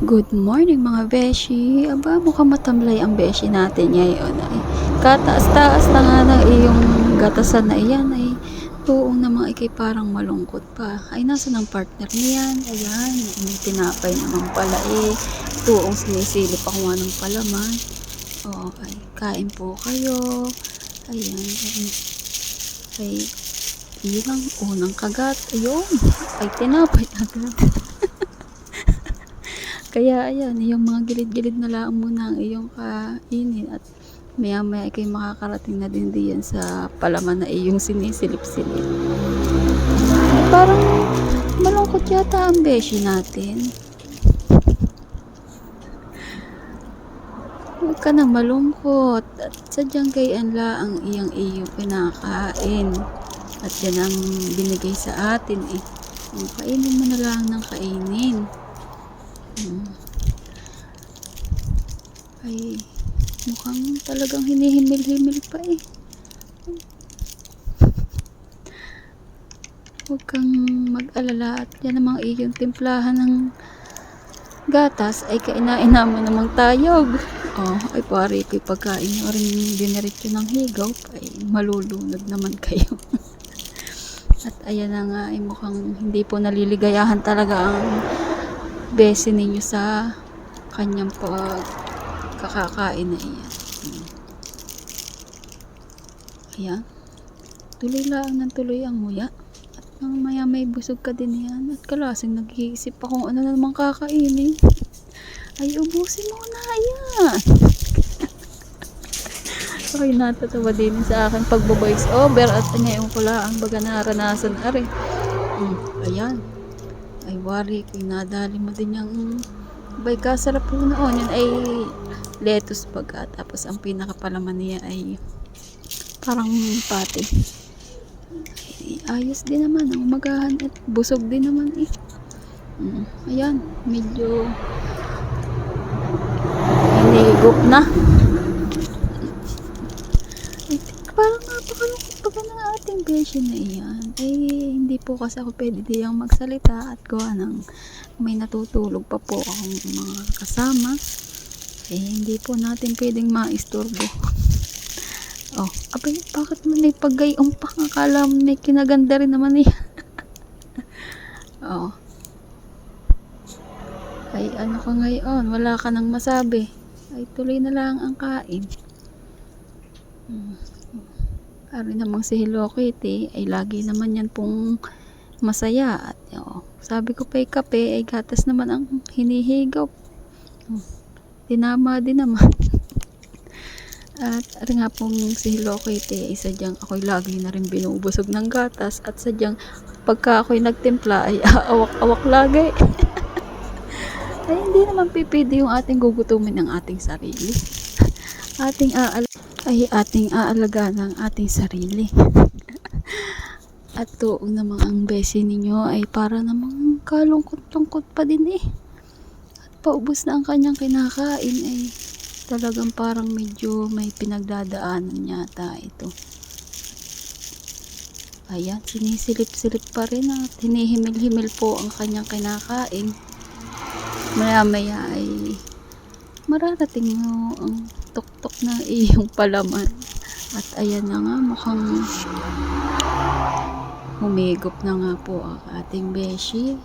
Good morning mga beshi. Aba, mukhang matamlay ang beshi natin ngayon ay kataas-taas na nga ng iyong gatasan na iyan ay tuong namang ikay parang malungkot pa. Ay nasa ng partner niyan? Ayan, may tinapay naman pala tuong sinisilip ako nga ng palaman. Oo, ay kain po kayo. Ayan, ay yun ang unang kagat. Ayun, ay tinapay agad. Kaya ayan, yung mga gilid-gilid na lang muna ang iyong kainin at maya-maya kayo makakarating na din diyan sa palaman na iyong sinisilip-silip. Parang malungkot yata ang beshi natin. Huwag ka nang malungkot at sadyang gayaan ang iyong pinakain. At yan ang binigay sa atin eh. Kainin mo na lang ng kainin. Ay mukhang talagang hinihimil-himil pa eh. Huwag kang mag-alala at yan namang iyong timplahan ng gatas ay kainain naman namang tayog. Ay pare ko'y pagkain nyo rin diniretso ng higaw ay malulunod naman kayo. At ayan na nga ay mukhang hindi po naliligayahan talaga ang bese ninyo sa kanyang pagkakakain na iyan. Ayan, tuloy lang ng tuloy ang nguya at nang maya may busog ka din yan at kalasing nag-iisip pa kung ano na naman kakainin. Ay ubusin mo na yan. Okay, natatawa din sa akin pagbo-voice over at ngayon ko lang baga naranasan ari. Ayan, ay wari ko nadali mo din yung bay kasarap po noon yun ay lettuce baga tapos ang pinakapalaman niya ay parang pati. Ay, ayos din naman ang umagahan at busog din naman eh. Ayan, medyo hinigop na. Ay, parang napakalungkot pa ng ating beshi na iyan. Ay, hindi po kasi ako pwede diyang magsalita at gawa ng may natutulog pa po akong mga kasama. Hindi po natin pwedeng maistorbo. Abay, bakit mo may paggayong pa? Akala mo may kinaganda rin naman eh. Ay, ano ka ngayon? Wala ka nang masabi. Ay, tuloy na lang ang kain. Ari namang si Hello Kitty, ay lagi naman yan pong masaya. At sabi ko pa kape, ay gatas naman ang hinihigaw. Tinama din naman. At ari nga pong si Hello Kitty, ay sadyang ako'y lagi na rin binubusog ng gatas at sadyang pagka ako'y nagtimpla ay awak-awak lagi. Ay hindi naman pipili yung ating gugutumin ng ating sarili. ating aalagaan ng ating sarili. At tuong namang ang besi ninyo ay para namang kalungkot-lungkot pa din eh. At paubos na ang kanyang kinakain ay talagang parang medyo may pinagdadaanan yata ito. Ayan, sinisilip-silip pa rin at hinihimil-himil po ang kanyang kinakain. Maya-maya ay mararating mo ang tuktok na iyong palaman. At ayan na nga, mukhang humigop na nga po ang ating beshi.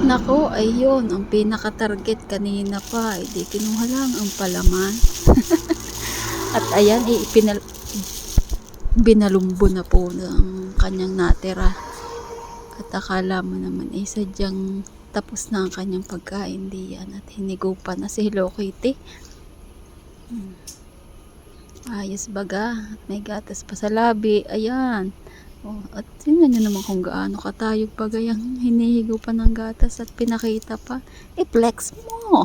Nako, ayun, ang pinaka-target kanina pa, di kinuha lang ang palaman. At ayan, binalumbo na po ng kanyang natira. At akala mo naman, sadyang tapos na ang kanyang pagkain diyan at hinigupan na si Hello Kitty. Ayos baga, at may gatas pa sa labi, ayan. At tingnan nyo naman kung gaano katayog pa gayang hinihigo pa ng gatas at pinakita pa. I-flex mo!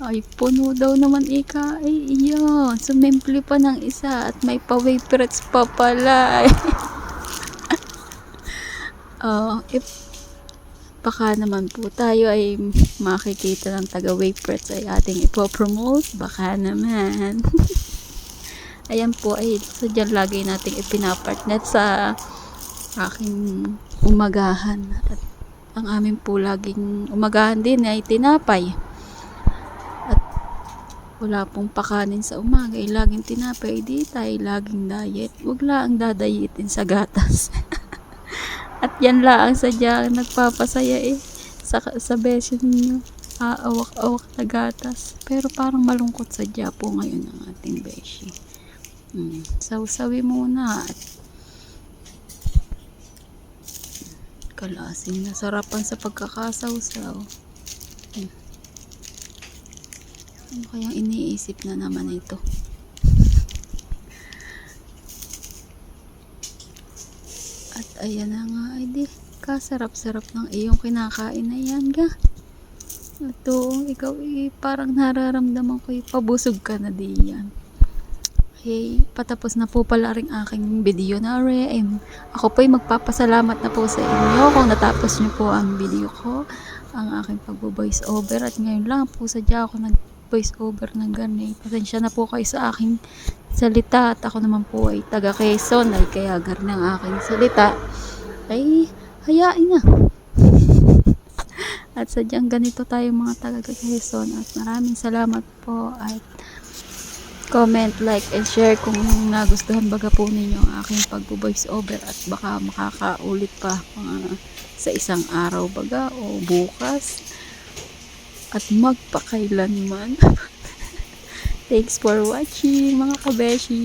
Ay, puno daw naman ika. Ay, iyon. Sumimple pa ng isa at may pa-waferets pa pala. Baka naman po tayo ay makikita ng taga-waferets ay ating ipopromote. Baka naman. Ayan po ay sadyang lagi nating ipinapartnet sa aking umagahan. At ang amin po laging umagahan din ay tinapay. At wala pong pakanin sa umaga, laging tinapay. Di tayo laging diet. Huwag lang dadayitin sa gatas. At yan lang sadya nagpapasaya sa beso ninyo. Aawak-awak na gatas. Pero parang malungkot sadya po ngayon ang ating beshi. Saw-sawi muna at kalasing na sarapan sa pagkakasaw-saw. Ano kayang iniisip na naman ito? At ayan na nga, ay di kasarap-sarap ng iyong kinakain na yan ga. At ikaw parang nararamdaman ko pabusog ka na diyan. Hey, patapos na po pala rin aking video na rin. Ako po'y magpapasalamat na po sa inyo kung natapos niyo po ang video ko, ang aking pagbo-voice over. At ngayon lang po sadya ako nag-voice over ng ganit. Pasensya na po kayo sa aking salita at ako naman po ay taga Quezon ay kaya ganun ang aking salita. Ay, hayain na. At sadyang ganito tayo mga taga Quezon. At maraming salamat po at comment, like, and share kung nagustuhan baga po ninyo ang aking pag-voice over at baka makakaulit pa sa isang araw baga o bukas at magpakailanman. Thanks for watching mga kabeshi.